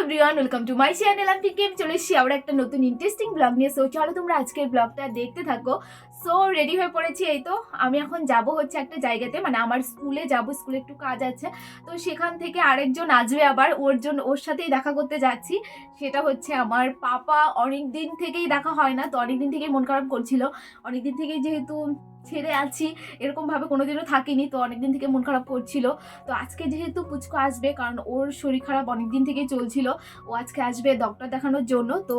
Everyone, welcome to my channel. আমি পিকে চলে এসেছি আবার একটা নতুন ইন্টারেস্টিং ব্লগ নিয়ে। সো চলো তোমরা আজকের ব্লগটা দেখতে থাকো। সো রেডি হয়ে পড়েছি। এই তো আমি এখন যাব হচ্ছে একটা জায়গাতে, মানে আমার স্কুলে যাব, স্কুলে একটু কাজ আছে। তো সেখান থেকে আরেকজন আসবে, আবার ওর সাথেই দেখা করতে যাচ্ছি। সেটা হচ্ছে আমার পাপা। অনেক দিন থেকেই দেখা হয় না, তো অনেক দিন থেকেই মন খারাপ করছিল। অনেক দিন থেকেই যেহেতু ছেড়ে আছি, এরকমভাবে কোনোদিনও থাকিনি, তো অনেকদিন থেকে মন খারাপ করছিল। তো আজকে যেহেতু পুচকু আসবে, কারণ ওর শরীর খারাপ অনেক দিন থেকেই চলছিল, ও আজকে আসবে ডক্টর দেখানোর জন্য। তো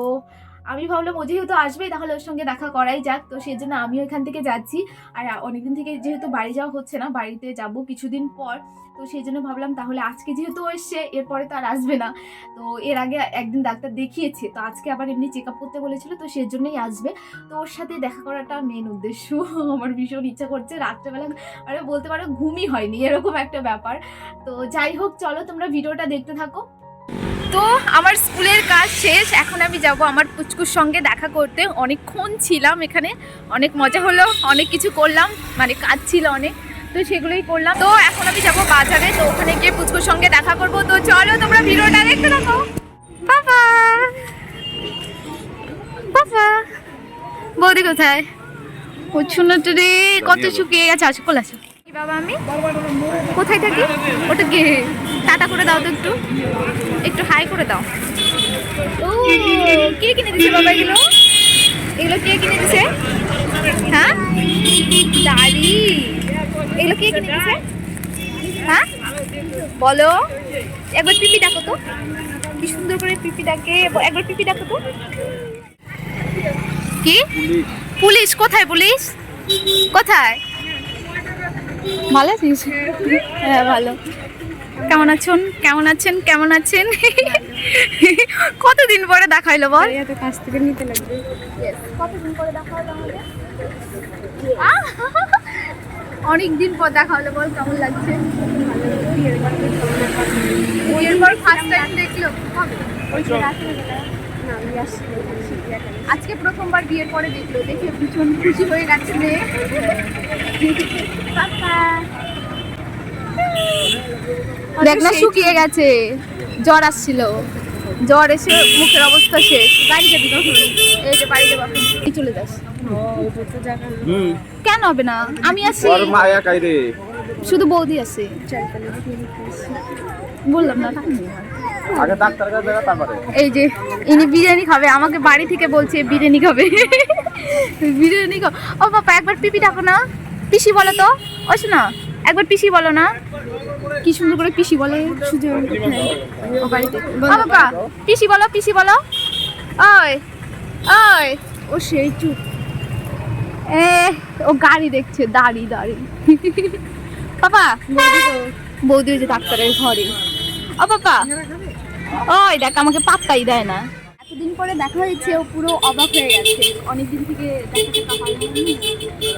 আমি ভাবলাম ও যেহেতু আসবে তাহলে ওর সঙ্গে দেখা করাই যাক। তো সেই জন্য আমিও এখান থেকে যাচ্ছি। আর অনেকদিন থেকে যেহেতু বাড়ি যাওয়া হচ্ছে না, বাড়িতে যাব কিছুদিন পর, তো সেই জন্য ভাবলাম তাহলে আজকে যেহেতু ও এসছে, এরপরে তো আর আসবে না। তো এর আগে একদিন ডাক্তার দেখিয়েছে, তো আজকে আবার এমনি চেক আপ করতে বলেছিল, তো সেই জন্যই আসবে। তো ওর সাথে দেখা করাটা মেন উদ্দেশ্য। আমার ভীষণ ইচ্ছা করছে। রাত্রেবেলা আরে বলতে পারো ঘুমই হয়নি, এরকম একটা ব্যাপার। তো যাই হোক, চলো তোমরা ভিডিওটা দেখতে থাকো। তো আমার স্কুলের কাজ শেষ, এখন আমি যাব আমার পুচকুর সঙ্গে দেখা করতে। অনেকক্ষণ ছিলাম এখানে, অনেক মজা হলো, অনেক কিছু করলাম, মানে কাজ ছিল অনেক, তো সেগুলোই করলাম। তো এখন আমি যাব বাজারে, তো ওখানে গিয়ে পুচকুর সঙ্গে দেখা করব। তো চলো তোমরা ভিডিওটা দেখতে থাকো। বাবা বাবা, বৌদি কোথায়? ও শুনতে রে, কত শুকিয়ে গেছে। আসো কোল আসো। বাবা আমি কোথায় থাকি? ওটা কে? টাটা করে দাও তো, একটু একটু হাই করে দাও। ও কে কিনে দিছে বাবা এগুলো? এগুলো কে কিনে দিছে? হ্যাঁ দাড়ি, এগুলো কে কিনে দিছে? হ্যাঁ বলো, একবার পিপি ডাকো তো, কি সুন্দর করে পিপি ডাকে। একবার পিপি ডাকো তো। কি পুলিশ? কোথায় পুলিশ? কোথায়? ভালো আছিস? হ্যাঁ ভালো। কেমন আছেন? কেমন আছেন? কেমন আছেন? কতদিন পরে দেখা হইলো বল? কাছ থেকে নিতে লাগবে। কতদিন পরে দেখা হলো আমাদের? অনেক দিন পর দেখা হলো, বল কেমন লাগছে? বিয়ের পর ফার্স্ট টাইম দেখলো। আজকে প্রথমবার বিয়ের পরে দেখলো, দেখে ভীষণ খুশি হয়ে গেছে মেয়ে। দেখ না শুকিয়ে গেছে, জ্বর আসছিল, জ্বর এসে মুখের অবস্থা শেষ। বাড়ি যাবি কখন? এই যে বাড়ি যাবো, চলে যাস। কেন হবে না? আমি আছি, শুধু বৌদি আছে। বললাম না এই যে ইনি বিরিয়ানি খাবে, আমাকে বাড়ি থেকে বলছে বিরিয়ানি খাবে। বিরিয়ানি খাও। ও বাবা একবার পিপি ডাকো না, পিসি বলো তো। ও শোনা, একবার পিসি বলো না। কি সুন্দর করে পিসি বলে। ও বাড়িতে বাবা পিসি বলো, পিসি বলো। ওই ওই, ও সেই চুপ। ও গাড়ি দেখছে, দাঁড়ি দাঁড়ি। বাবা বৌদি ওই যে ডাক্তারের ঘরে। ও বাবা ওই দেখ, আমাকে পাত্তাই দেয় না। এতদিন পরে দেখা হয়েছে, ও পুরো অবাক হয়ে গেছে। অনেকদিন থেকে দেখা হয়নি।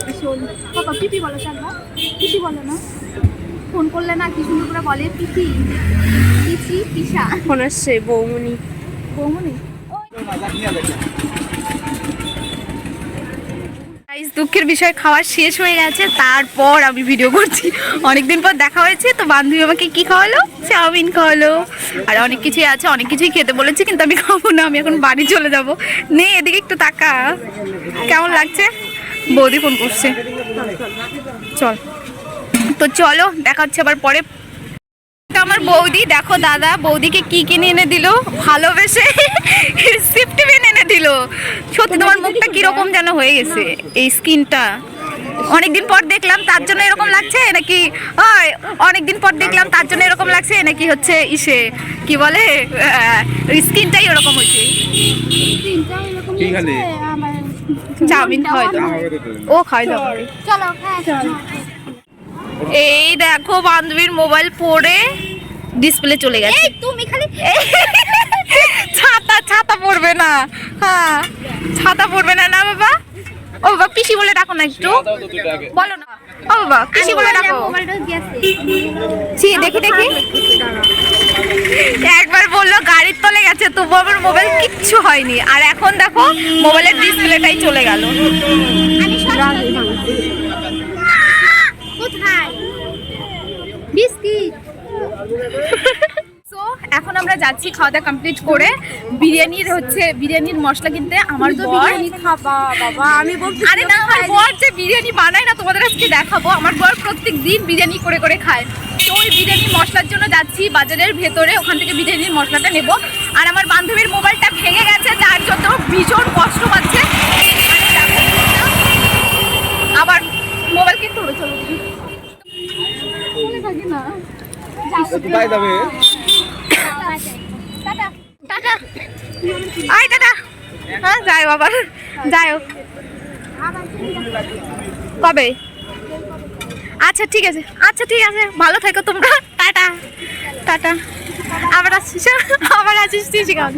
ভীষণ। বাবা পিপি বলো, চাকবা পিসি বলো না। ফোন করলে না কি সুন্দর করে বলে পিসি পিসি পিসা। ফোন আসছে বৌমনি। বৌমনি দুঃখের বিষয়, খাওয়া শেষ হয়ে গেছে, তারপর আমি ভিডিও করছি। অনেকদিন পর দেখা হয়েছে, তো বান্ধবী আমাকে কি খাওয়ালো? চাউমিন খাওয়ালো, আর অনেক কিছুই আছে, অনেক কিছুই খেতে বলেছে, কিন্তু আমি খাবো না। আমি এখন বাড়ি চলে যাব। নে এদিকে একটু তাকা, কেমন লাগছে? বৌদি ফোন করছে, চল। তো চলো দেখা হচ্ছে আবার পরে। আমার বৌদি দেখো, দাদা বৌদিকে কি কিনে এনে দিল, ভালোবেসে সিফট পেন এনে দিল। সত্যি তোমার মুখটা কিরকম যেন হয়ে গেছে, এই স্কিনটা অনেকদিন পর দেখলাম তার জন্য এরকম লাগছে নাকি? ওই অনেকদিন পর দেখলাম তার জন্য এরকম লাগছে নাকি? হচ্ছে ইসে কি বলে, স্কিনটাই ওরকম হয়েছে। চাউমিন খাওয়াইলো, ও খাওয়াইলো। এই দেখো বান্ধবীর মোবাইল পড়ে ডিসপ্লে চলে গেছে। তুমি খালি ছাতা, ছাতা পড়বে না। হ্যাঁ ছাতা পড়বে না। না বাবা, ও বাবা পিসি বলে ডাকো না একটু, বলো না। ও বাবা পিসি বলে ডাকো। দেখি দেখি, একবার বললো গাড়ির তলে গেছে, তো বাবার মোবাইল কিচ্ছু হয়নি, আর এখন দেখো মোবাইলের ডিসপ্লেটাই চলে গেল। কোথায় বিস্কিট? সো এখন আমরা যাচ্ছি খাওয়া দাওয়া কমপ্লিট করে বিরিয়ানির মশলা কিনতে। আমার বর খাবা বাবা, আমি বলছি আরে না, আমার বর যে বিরিয়ানি বানায় না তোমাদের আজকে দেখাবো। আমার বর প্রত্যেক দিন বিরিয়ানি করে করে খায়। তো ওই বিরিয়ানির মশলার জন্য যাচ্ছি বাজারের ভেতরে, ওখান থেকে বিরিয়ানির মশলাটা নেব। আর আমার বান্ধবীর মোবাইলটা ভেঙে গেছে, যার জন্য ভীষণ কষ্ট পাচ্ছে। আবার মোবাইল কিনতে হবে, চলো থাকি না। টাটা টাটা আয় টাটা। হ্যাঁ যাই আবার যাই হোক কবে? আচ্ছা ঠিক আছে, আচ্ছা ঠিক আছে, ভালো থেকো তোমরা। Tata tata. আবার আসিস তুই শিখাও।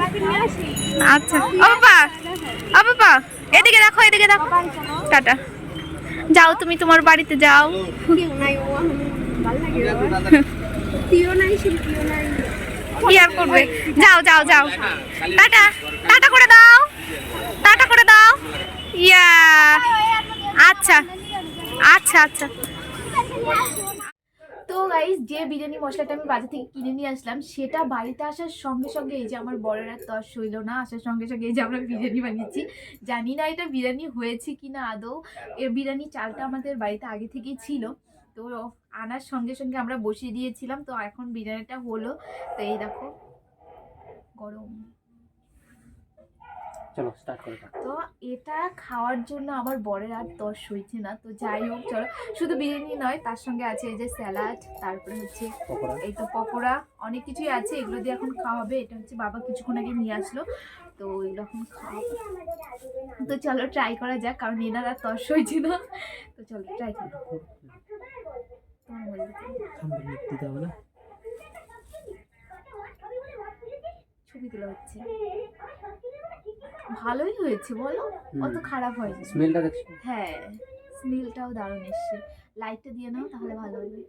আচ্ছা ও বাবা এদিকে দেখো, এদিকে দেখো। টাটা, যাও তুমি তোমার বাড়িতে যাও। কি আর করবে, যাও যাও যাও। টাটা টাটা করে দাও, টাটা করে দাও। ইয়া আচ্ছা আচ্ছা আচ্ছা। তো গাইস, যে বিরিয়ানি মশলাটা আমি বাজার থেকে কিনে নিয়ে আসলাম, সেটা বাড়িতে আসার সঙ্গে সঙ্গে এই যে আমার বড়ের আর তস হইল না, আসার সঙ্গে সঙ্গে এই যে আমরা বিরিয়ানি বানিয়েছি। জানি না এটা বিরিয়ানি হয়েছে কিনা আদৌ। এর বিরিয়ানি চালটা আমাদের বাড়িতে আগে থেকেই ছিল, তো আনার সঙ্গে সঙ্গে আমরা বসিয়ে দিয়েছিলাম। তো এখন বিরিয়ানিটা হলো। তো এই দেখো গরম। চলো স্টার্ট করে দাও। তো এটা খাওয়ার জন্য আমার বরের আর তস হয়েছে না। তো যাই হোক চলো, শুধু বিরিয়ানি নয়, তার সঙ্গে আছে এই যে স্যালাড, তারপরে হচ্ছে পকোড়া। এই তো পকোড়া, অনেক কিছুই আছে। এগুলো দিয়ে এখন খাওয়া হবে। এটা হচ্ছে বাবা কিছুক্ষণ আগে নিয়ে আসলো, তো এগুলো এখন খাওয়াবো। তো চলো ট্রাই করা যাক, কারণ এনার আর তস হয়েছে না। তো চলো ট্রাই করি। দিতে হবে না, ছবি তোলা হচ্ছে। ভালোই হয়েছে বলো, অত খারাপ হয়নি। স্মেলটা দেখছো? হ্যাঁ, স্মেলটাও দারুণ এসছে। লাইটটা দিয়ে নাও তাহলে ভালো হবে।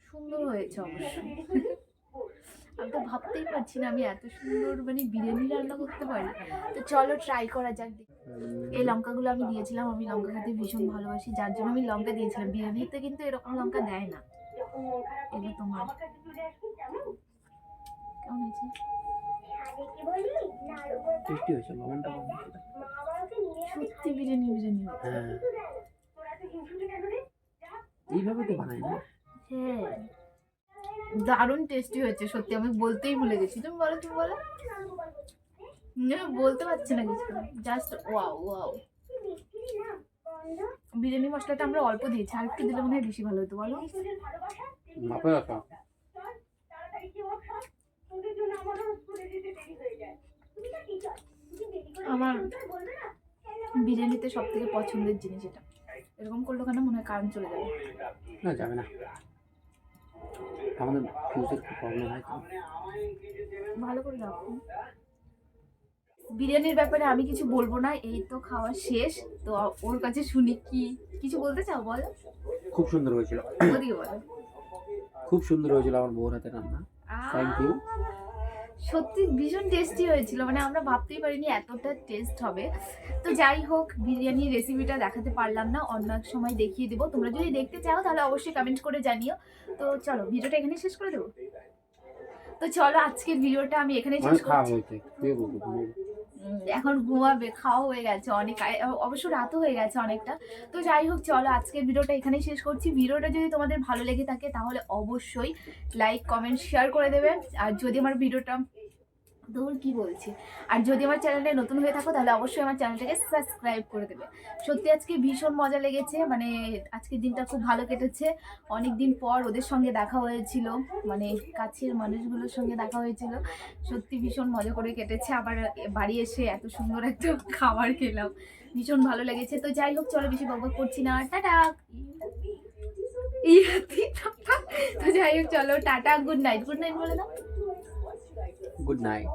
সুন্দর হয়েছে অবশ্য। আমি তো ভাবতেই পারছি না আমি এত সুন্দর মানে বিরিয়ানি রান্না করতে পারি। তো চলো ট্রাই করা যাক। এই লঙ্কাগুলো আমি দিয়েছিলাম, আমি লঙ্কা খেতে ভীষণ ভালোবাসি, যার জন্য আমি লঙ্কা দিয়েছিলাম। বিরিয়ানিতে কিন্তু এরকম লঙ্কা দেয় না। এগুলো তোমার কেমন হয়েছে? টেস্টি হয়েছে, লবণটা কম হয়েছে। সত্যি বিরিয়ানি বিরিয়ানি হয়েছে। হ্যাঁ, এইভাবে তো বানাই না। হ্যাঁ, দারুণ টেস্টি হয়েছে সত্যি। আমি বলতেই ভুলে গেছি। তুমি বলো, তুমি বলো। বলতে পারছি না কিছু, জাস্ট ওয়াও ওয়াও। বিরিয়ানি মশলাটা আমরা অল্প দিয়েছি, আর একটু দিলে মনে হয় বেশি ভালো হতো বলো। মাপে রাখা। আমার বিরিয়ানিতে সব থেকে পছন্দের জিনিস এটা। এরকম করলো কেন মনে হয় কারণ চলে যাবে। না যাবে না, আমাদের ফিউচার খুব প্রবলেম হয় তো। ভালো করে রাখো। বিরিয়ানির ব্যাপারে আমি কিছু বলবো না, এই তো খাওয়া শেষ। তো ওর কাছে শুনি কি কিছু বলতে চাও বলো। খুব সুন্দর হয়েছিল, ওদিকে বলো। খুব সুন্দর হয়েছিল আমার বউর হাতে রান্না। Thank you. সত্যি ভীষণ টেস্টি হয়েছিল, মানে আমরা ভাবতেই পারিনি এতটা টেস্ট হবে। তো যাই হোক, বিরিয়ানির রেসিপিটা দেখাতে পারলাম না, অন্য এক সময় দেখিয়ে দেবো। তোমরা যদি দেখতে চাও তাহলে অবশ্যই কমেন্ট করে জানিও। তো চলো ভিডিওটা এখানে শেষ করে দেবো। তো চলো আজকের ভিডিওটা আমি এখানেই শেষ করছি। এখন ঘুমাবে, খাওয়া হয়ে গেছে অনেক, অবশ্য রাতও হয়ে গেছে অনেকটা। তো যাই হোক চলো আজকের ভিডিওটা এখানেই শেষ করছি। ভিডিওটা যদি তোমাদের ভালো লেগে থাকে তাহলে অবশ্যই লাইক কমেন্ট শেয়ার করে দেবে। আর যদি আমার ভিডিওটা ধর কি বলছি, আর যদি আমার চ্যানেলটা নতুন হয়ে থাকো তাহলে অবশ্যই আমার চ্যানেলটাকে সাবস্ক্রাইব করে দেবে। সত্যি আজকে ভীষণ মজা লেগেছে, মানে আজকের দিনটা খুব ভালো কেটেছে। অনেক দিন পর ওদের সঙ্গে দেখা হয়েছিল, মানে কাছের মানুষগুলোর সঙ্গে দেখা হয়েছিল। সত্যি ভীষণ মজা করে কেটেছে। আবার বাড়ি এসে এত সুন্দর একটা খাবার খেলাম, ভীষণ ভালো লেগেছে। তো যাই হোক চলো, বেশি বকবক করছি না, টাটা। তো যাই হোক চলো tata, good night. Good night বলে দাও। Good night.